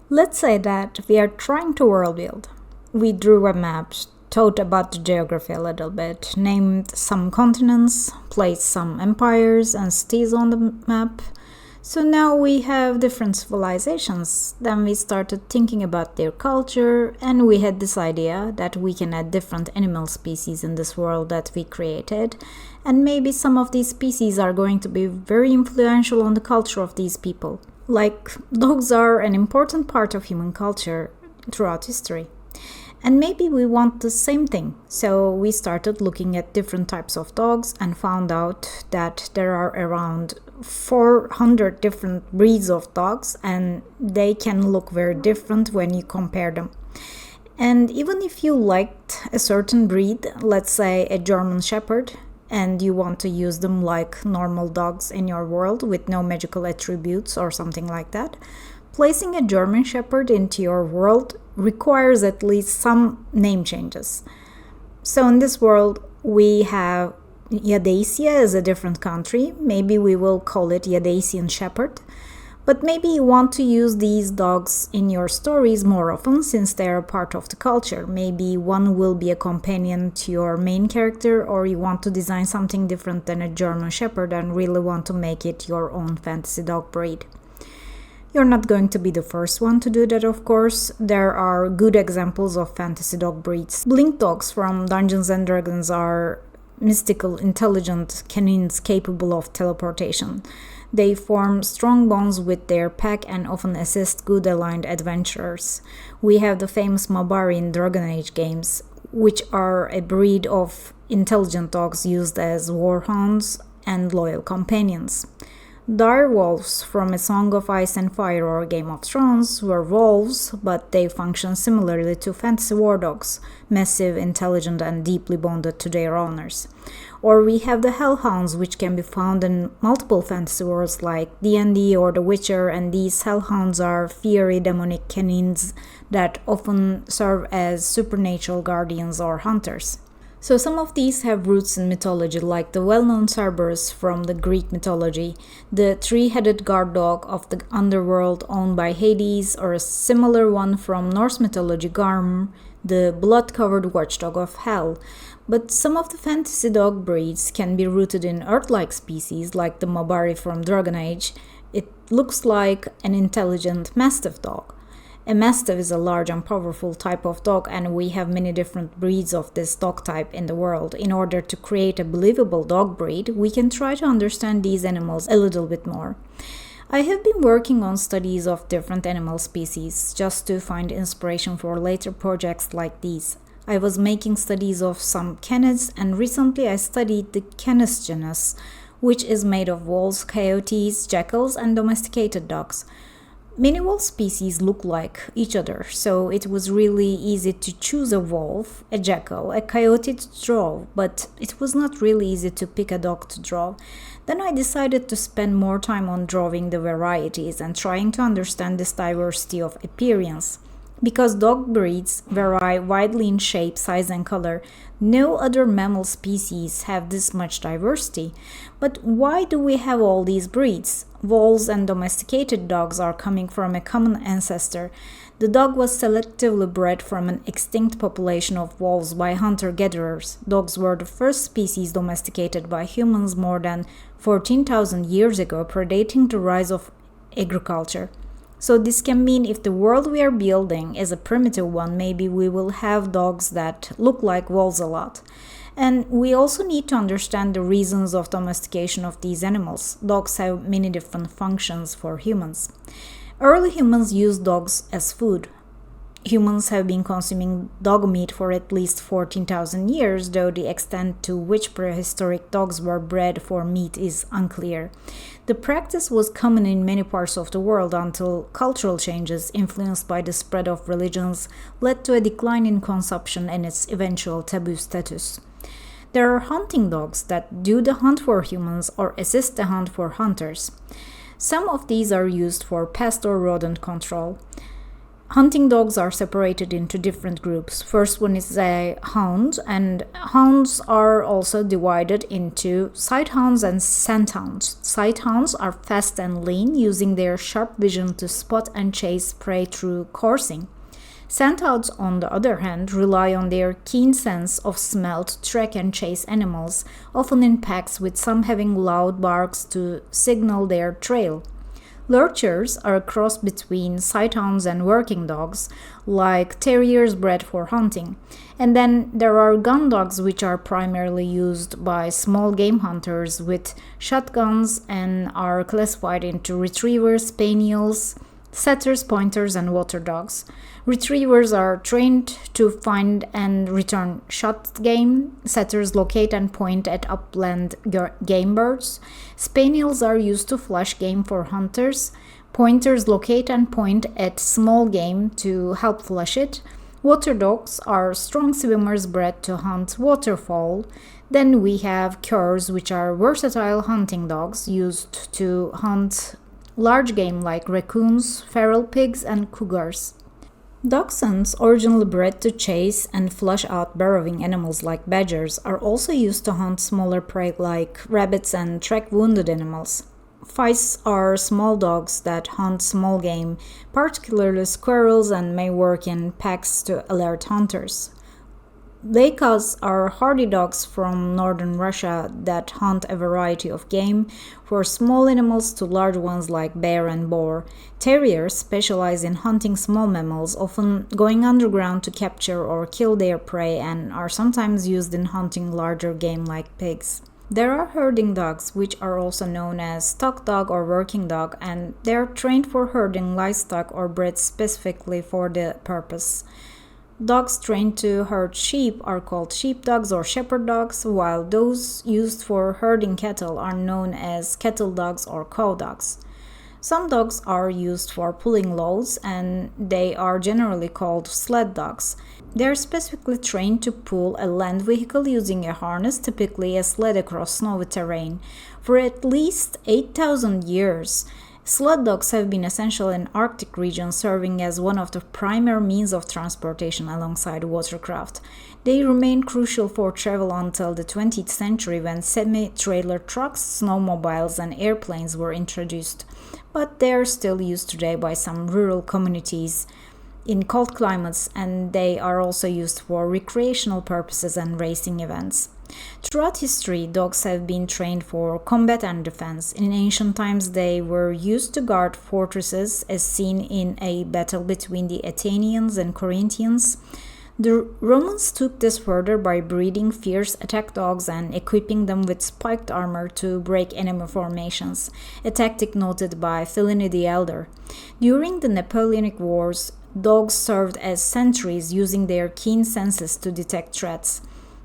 Let's say that we are trying to world build. We drew a map, thought about the geography a little bit, named some continents, placed some empires and cities on the map. So now we have different civilizations. Then we started thinking about their culture, and we had this idea that we can add different animal species in this world that we created. And maybe some of these species are going to be very influential on the culture of these people. Like, dogs are an important part of human culture throughout history. And maybe we want the same thing. So we started looking at different types of dogs and found out that there are around 400 different breeds of dogs, and they can look very different when you compare them. And even if you liked a certain breed, let's say a German Shepherd, and you want to use them like normal dogs in your world with no magical attributes or something like that, placing a German Shepherd into your world requires at least some name changes. So in this world, we have Yadasia as a different country. Maybe we will call it Yadasian Shepherd. But maybe you want to use these dogs in your stories more often since they are part of the culture. Maybe one will be a companion to your main character, or you want to design something different than a German Shepherd and really want to make it your own fantasy dog breed. You're not going to be the first one to do that, of course. There are good examples of fantasy dog breeds. Blink dogs from Dungeons and Dragons are mystical, intelligent canines capable of teleportation. They form strong bonds with their pack and often assist good aligned adventurers. We have the famous Mabari in Dragon Age games, which are a breed of intelligent dogs used as warhounds and loyal companions. Dire wolves from A Song of Ice and Fire or Game of Thrones were wolves, but they function similarly to fantasy war dogs, massive, intelligent, and deeply bonded to their owners. Or we have the hellhounds, which can be found in multiple fantasy worlds like D&D or The Witcher, and these hellhounds are fiery demonic canines that often serve as supernatural guardians or hunters. So some of these have roots in mythology, like the well-known Cerberus from the Greek mythology, the three-headed guard dog of the underworld owned by Hades, or a similar one from Norse mythology, Garm, the blood-covered watchdog of hell. But some of the fantasy dog breeds can be rooted in Earth-like species, like the Mabari from Dragon Age. It looks like an intelligent mastiff dog. A mastiff is a large and powerful type of dog, and we have many different breeds of this dog type in the world. In order to create a believable dog breed, we can try to understand these animals a little bit more. I have been working on studies of different animal species just to find inspiration for later projects like these. I was making studies of some canids, and recently I studied the Canis genus, which is made of wolves, coyotes, jackals, and domesticated dogs. Many wolf species look like each other, so it was really easy to choose a wolf, a jackal, a coyote to draw, but it was not really easy to pick a dog to draw. Then I decided to spend more time on drawing the varieties and trying to understand this diversity of appearance. Because dog breeds vary widely in shape, size, and color, no other mammal species have this much diversity. But why do we have all these breeds? Wolves and domesticated dogs are coming from a common ancestor. The dog was selectively bred from an extinct population of wolves by hunter-gatherers. Dogs were the first species domesticated by humans more than 14,000 years ago, predating the rise of agriculture. So this can mean if the world we are building is a primitive one, maybe we will have dogs that look like wolves a lot. And we also need to understand the reasons of domestication of these animals. Dogs have many different functions for humans. Early humans used dogs as food. Humans have been consuming dog meat for at least 14,000 years, though the extent to which prehistoric dogs were bred for meat is unclear. The practice was common in many parts of the world until cultural changes, influenced by the spread of religions, led to a decline in consumption and its eventual taboo status. There are hunting dogs that do the hunt for humans or assist the hunt for hunters. Some of these are used for pest or rodent control. Hunting dogs are separated into different groups. First one is a hound, and hounds are also divided into sight hounds and scent hounds. Sight hounds are fast and lean, using their sharp vision to spot and chase prey through coursing. Scent hounds, on the other hand, rely on their keen sense of smell to track and chase animals, often in packs, with some having loud barks to signal their trail. Lurchers are a cross between sighthounds and working dogs, like terriers bred for hunting. And then there are gun dogs, which are primarily used by small game hunters with shotguns and are classified into retrievers, spaniels, setters, pointers, and water dogs. Retrievers are trained to find and return shot game. Setters locate and point at upland game birds. Spaniels are used to flush game for hunters. Pointers locate and point at small game to help flush it. Water dogs are strong swimmers bred to hunt waterfowl. Then we have curs, which are versatile hunting dogs used to hunt large game like raccoons, feral pigs, and cougars. Dachshunds, originally bred to chase and flush out burrowing animals like badgers, are also used to hunt smaller prey like rabbits and track wounded animals. Feists are small dogs that hunt small game, particularly squirrels, and may work in packs to alert hunters. Leikas are hardy dogs from northern Russia that hunt a variety of game, from small animals to large ones like bear and boar. Terriers specialize in hunting small mammals, often going underground to capture or kill their prey, and are sometimes used in hunting larger game like pigs. There are herding dogs, which are also known as stock dog or working dog, and they are trained for herding livestock or bred specifically for the purpose. Dogs trained to herd sheep are called sheepdogs or shepherd dogs, while those used for herding cattle are known as cattle dogs or cow dogs. Some dogs are used for pulling loads, and they are generally called sled dogs. They are specifically trained to pull a land vehicle using a harness, typically a sled, across snowy terrain. For at least 8,000 years, sled dogs have been essential in Arctic regions, serving as one of the primary means of transportation alongside watercraft. They remained crucial for travel until the 20th century, when semi-trailer trucks, snowmobiles, and airplanes were introduced. But they are still used today by some rural communities in cold climates, and they are also used for recreational purposes and racing events. Throughout history, dogs have been trained for combat and defense. In ancient times, they were used to guard fortresses, as seen in a battle between the Athenians and Corinthians. The Romans took this further by breeding fierce attack dogs and equipping them with spiked armor to break enemy formations, a tactic noted by Pliny the Elder. During the Napoleonic Wars, dogs served as sentries, using their keen senses to detect threats.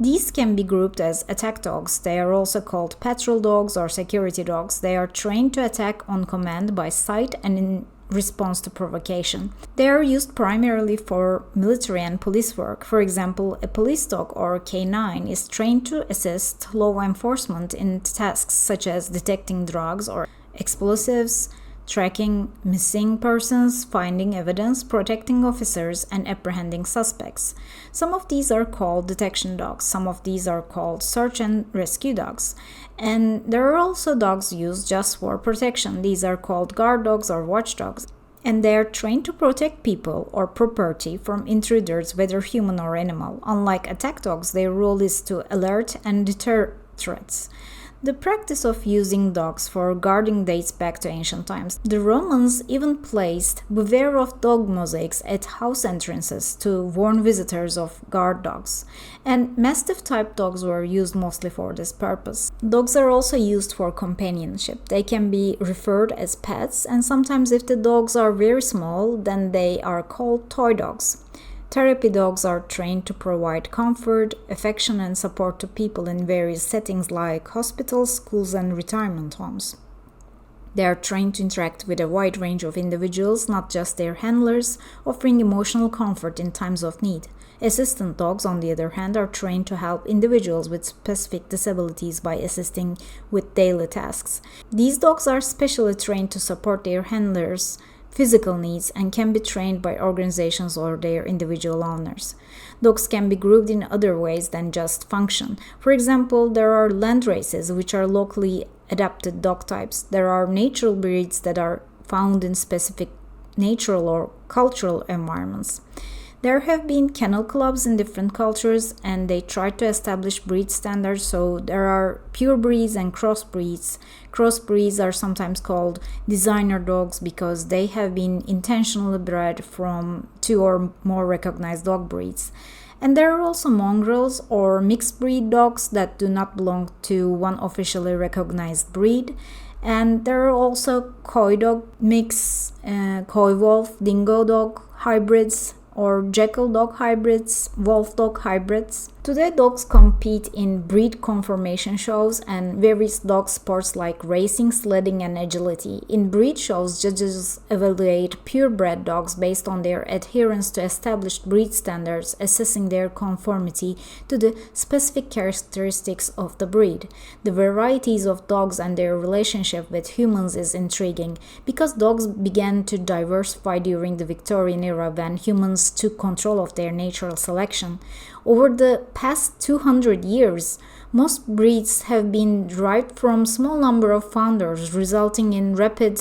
These can be grouped as attack dogs. They are also called patrol dogs or security dogs. They are trained to attack on command by sight and in response to provocation. They are used primarily for military and police work. For example, a police dog or canine is trained to assist law enforcement in tasks such as detecting drugs or explosives, tracking missing persons, finding evidence, protecting officers, and apprehending suspects. Some of these are called detection dogs, some of these are called search and rescue dogs, and there are also dogs used just for protection. These are called guard dogs or watchdogs, and they are trained to protect people or property from intruders, whether human or animal. Unlike attack dogs, their role is to alert and deter threats. The practice of using dogs for guarding dates back to ancient times. The Romans even placed beware of dog mosaics at house entrances to warn visitors of guard dogs, and Mastiff-type dogs were used mostly for this purpose. Dogs are also used for companionship. They can be referred as pets, and sometimes if the dogs are very small, then they are called toy dogs. Therapy dogs are trained to provide comfort, affection, and support to people in various settings like hospitals, schools, and retirement homes. They are trained to interact with a wide range of individuals, not just their handlers, offering emotional comfort in times of need. Assistant dogs, on the other hand, are trained to help individuals with specific disabilities by assisting with daily tasks. These dogs are specially trained to support their handlers, physical needs and can be trained by organizations or their individual owners. Dogs can be grouped in other ways than just function. For example, there are land races, which are locally adapted dog types. There are natural breeds that are found in specific natural or cultural environments. There have been kennel clubs in different cultures and they try to establish breed standards, so there are pure breeds and crossbreeds. Crossbreeds are sometimes called designer dogs because they have been intentionally bred from 2 or more recognized dog breeds. And there are also mongrels or mixed breed dogs that do not belong to one officially recognized breed. And there are also coy dog mix, coy wolf, dingo dog hybrids, or jackal dog hybrids, wolf dog hybrids. Today, dogs compete in breed conformation shows and various dog sports like racing, sledding, and agility. In breed shows, judges evaluate purebred dogs based on their adherence to established breed standards, assessing their conformity to the specific characteristics of the breed. The varieties of dogs and their relationship with humans is intriguing because dogs began to diversify during the Victorian era when humans took control of their natural selection. Over the past 200 years, most breeds have been derived from small number of founders, resulting in rapid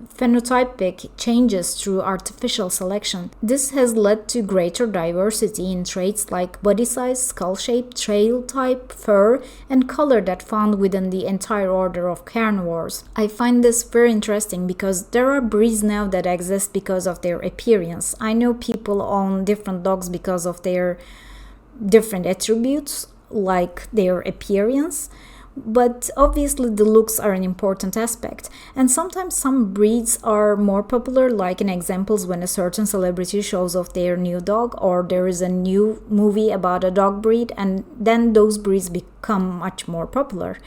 phenotypic changes through artificial selection. This has led to greater diversity in traits like body size, skull shape, tail type, fur, and color that found within the entire order of carnivores. I find this very interesting because there are breeds now that exist because of their appearance. I know people own different dogs because of their different attributes like their appearance, but obviously the looks are an important aspect, and sometimes some breeds are more popular, like in examples when a certain celebrity shows off their new dog or there is a new movie about a dog breed, and then those breeds become much more popular.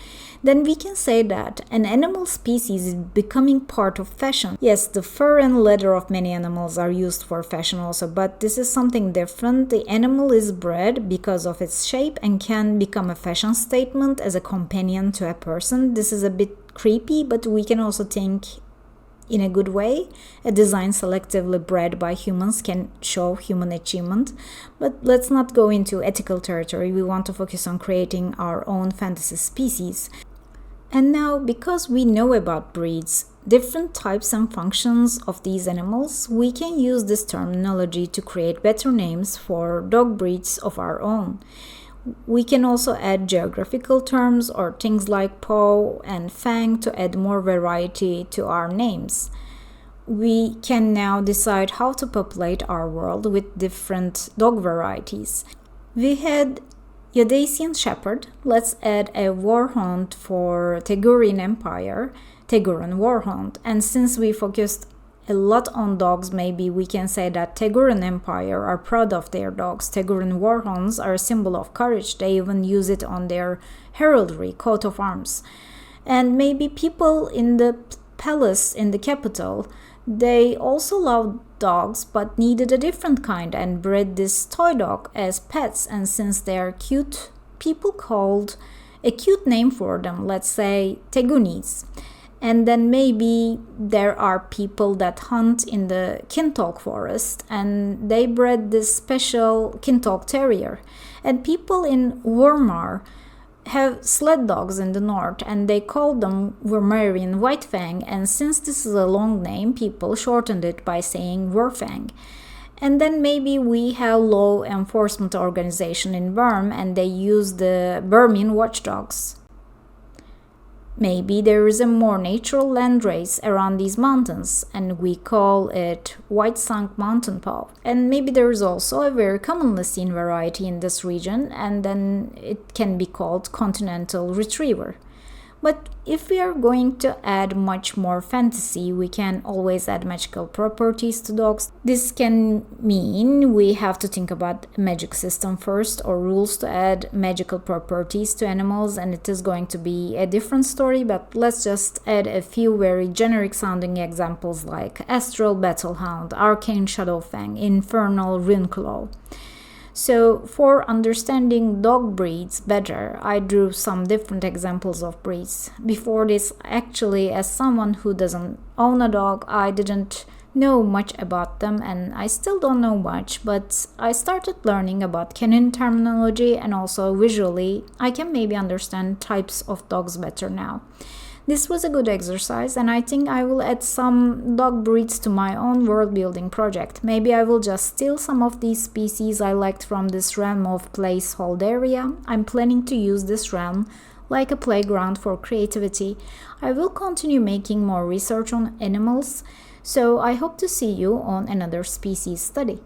Then we can say that an animal species is becoming part of fashion. Yes, the fur and leather of many animals are used for fashion also, but this is something different. The animal is bred because of its shape and can become a fashion statement as a companion to a person. This is a bit creepy, but we can also think in a good way. A design selectively bred by humans can show human achievement, but let's not go into ethical territory. We want to focus on creating our own fantasy species. And now, because we know about breeds, different types and functions of these animals, we can use this terminology to create better names for dog breeds of our own. We can also add geographical terms or things like paw and fang to add more variety to our names. We can now decide how to populate our world with different dog varieties. We had Eudasian Shepherd. Let's add a Warhound for Tegurian Empire, Teguran Warhound. And since we focused a lot on dogs, maybe we can say that Teguran Empire are proud of their dogs. Teguran Warhounds are a symbol of courage. They even use it on their heraldry, coat of arms. And maybe people in the palace in the capital, they also loved dogs but needed a different kind and bred this toy dog as pets, and since they are cute, people called a cute name for them, let's say Tegunis. And then maybe there are people that hunt in the Kintalk forest and they bred this special Kintalk terrier. And people in Wormar have sled dogs in the north and they call them Wormarian Whitefang, and since this is a long name, people shortened it by saying Werfang. And then maybe we have law enforcement organization in Burma and they use the Burmese watchdogs. Maybe there is a more natural land race around these mountains and we call it White Sunk Mountain Paw. And maybe there is also a very commonly seen variety in this region and then it can be called Continental Retriever. But if we are going to add much more fantasy, we can always add magical properties to dogs. This can mean we have to think about a magic system first or rules to add magical properties to animals, and it is going to be a different story, but let's just add a few very generic sounding examples like Astral Battlehound, Arcane Shadowfang, Infernal Rinklaw. So for understanding dog breeds better, I drew some different examples of breeds. Before this, actually, as someone who doesn't own a dog, I didn't know much about them, and I still don't know much, but I started learning about canine terminology, and also visually I can maybe understand types of dogs better now. This was a good exercise, and I think I will add some dog breeds to my own world building project. Maybe I will just steal some of these species I liked from this realm of placeholderia. I'm planning to use this realm like a playground for creativity. I will continue making more research on animals, so I hope to see you on another species study.